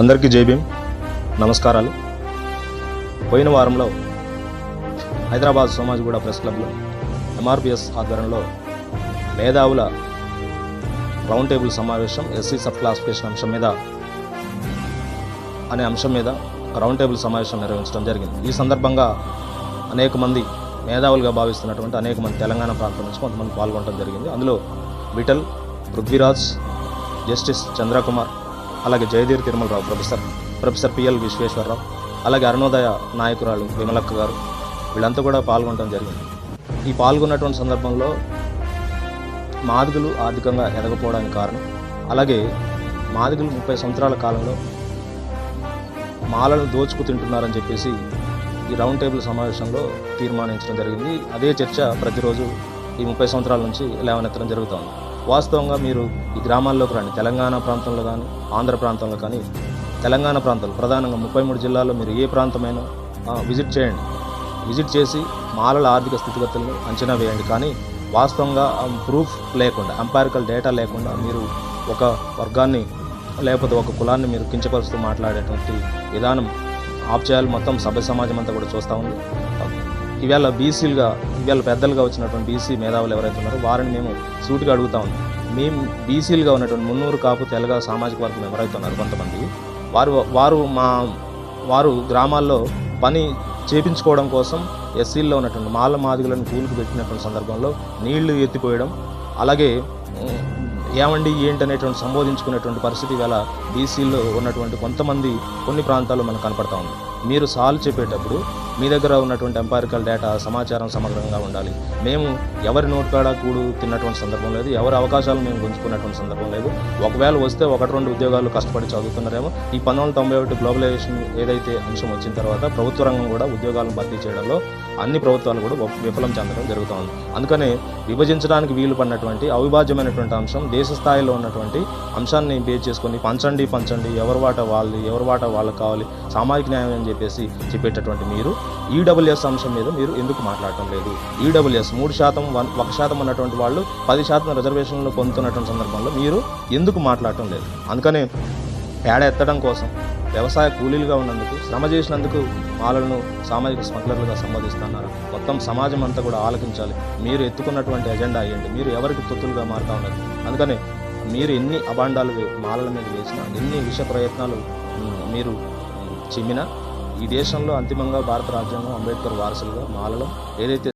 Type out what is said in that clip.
అందరికీ జై భీమ్, నమస్కారాలు. పోయిన వారంలో హైదరాబాద్ సోమాజిగూడ ప్రెస్ క్లబ్లో ఎంఆర్పిఎస్ ఆధ్వర్యంలో మేధావుల రౌండ్ టేబుల్ సమావేశం ఎస్సీ సబ్ క్లాసిఫికేషన్ అంశం మీద రౌండ్ టేబుల్ సమావేశం నిర్వహించడం జరిగింది. ఈ సందర్భంగా అనేక మంది మేధావులుగా భావిస్తున్నటువంటి అనేక మంది తెలంగాణ ప్రాంతం నుంచి కొంతమంది పాల్గొనడం జరిగింది. అందులో విఠల్, పృథ్వీరాజ్, జస్టిస్ చంద్రకుమార్, అలాగే జయధీర్ తిరుమలరావు, ప్రొఫెసర్ పిఎల్ విశ్వేశ్వరరావు, అలాగే అరుణోదయ నాయకురాలు విమలక్క గారు, వీళ్ళంతా కూడా పాల్గొనడం జరిగింది. ఈ పాల్గొన్నటువంటి సందర్భంలో మాదిగలు ఆర్థికంగా ఎదగపోవడానికి కారణం, అలాగే మాదిగలు 30 సంవత్సరాల కాలంలో మాలను దోచుకు తింటున్నారని చెప్పేసి ఈ రౌండ్ టేబుల్ సమావేశంలో తీర్మానించడం జరిగింది. అదే చర్చ ప్రతిరోజు ఈ 30 సంవత్సరాల నుంచి లేవనెత్తడం జరుగుతుంది. వాస్తవంగా మీరు ఈ గ్రామాల్లోకి రండి, తెలంగాణ ప్రాంతంలో కానీ ఆంధ్ర ప్రాంతంలో కానీ, తెలంగాణ ప్రాంతాలు ప్రధానంగా 33 జిల్లాల్లో మీరు ఏ ప్రాంతమైనా విజిట్ చేయండి. విజిట్ చేసి మాలల ఆర్థిక స్థితిగతులను అంచనా వేయండి. కానీ వాస్తవంగా ప్రూఫ్ లేకుండా, ఎంపారికల్ డేటా లేకుండా మీరు ఒక వర్గాన్ని లేకపోతే ఒక కులాన్ని మీరు కించపరుస్తూ మాట్లాడేటువంటి విధానం ఆప్ చేయాలి. మొత్తం సభ్య సమాజం అంతా కూడా చూస్తూ ఉంది. ఇవాళ పెద్దలుగా వచ్చినటువంటి బీసీ మేధావులు ఎవరైతే ఉన్నారో వారిని మేము సూటిగా అడుగుతా ఉన్నాం. మేము బీసీలుగా ఉన్నటువంటి మున్నూరు కాపు తెలగ సామాజిక వర్గం ఎవరైతే ఉన్నారో కొంతమంది వారు గ్రామాల్లో పని చేపించుకోవడం కోసం ఎస్సీల్లో ఉన్నటువంటి మాదిగలను కూలికి పెట్టినటువంటి సందర్భంలో నీళ్లు ఎత్తిపోయడం, అలాగే ఏమండి ఏంటనేటువంటి సంబోధించుకునేటువంటి పరిస్థితి ఇవాళ బీసీల్లో ఉన్నటువంటి కొన్ని ప్రాంతాల్లో మనకు కనపడతా ఉంది. మీరు సాల్వ్ చెప్పేటప్పుడు మీ దగ్గర ఉన్నటువంటి ఎంపారికల్ డేటా, సమాచారం సమగ్రంగా ఉండాలి. మేము ఎవరి నోట్కాడ కూడు తిన్నటువంటి సందర్భం లేదు, ఎవరి అవకాశాలు మేము గుంజుకున్నటువంటి సందర్భం లేదు. ఒకవేళ వస్తే 1-2 ఉద్యోగాలు కష్టపడి చదువుతున్నారేమో. ఈ 1991 గ్లోబలైజేషన్ ఏదైతే అంశం వచ్చిన తర్వాత ప్రభుత్వ రంగం కూడా ఉద్యోగాలను భర్తీ చేయడంలో అన్ని ప్రభుత్వాలు కూడా విఫలం చెందడం జరుగుతూ ఉంది. అందుకనే విభజించడానికి వీలు పడినటువంటి అవిభాజ్యమైనటువంటి అంశం, దేశ స్థాయిలో ఉన్నటువంటి అంశాన్ని బేస్ చేసుకొని పంచండి, ఎవరి వాటా వాళ్ళకి కావాలి, సామాజిక న్యాయం అని చెప్పేసి చెప్పేటటువంటి మీరు ఈడబ్ల్యూఎస్ అంశం మీద మీరు ఎందుకు మాట్లాడటం లేదు? ఈడబ్ల్యూఎస్ 3%, 1% అన్నటువంటి వాళ్ళు 10% రిజర్వేషన్లు పొందుతున్నటువంటి సందర్భంలో మీరు ఎందుకు మాట్లాడటం లేదు? అందుకనే పేడ ఎత్తడం కోసం, వ్యవసాయ కూలీలుగా ఉన్నందుకు, శ్రమ చేసినందుకు మాలను సామాజిక స్మగ్లర్లుగా సంబోధిస్తున్నారు. మొత్తం సమాజం అంతా కూడా ఆలకించాలి. మీరు ఎత్తుకున్నటువంటి ఎజెండా ఏంటి? మీరు ఎవరికి తొత్తులుగా మారుతా ఉన్నారు? అందుకని మీరు ఎన్ని అభాండాలు మాలల మీద వేసినా, ఎన్ని విష ప్రయత్నాలు మీరు చిమ్మినా, ఈ దేశంలో అంతిమంగా భారత రాజ్యాంగం, అంబేద్కర్ వారసులుగా మాలలు ఏదైతే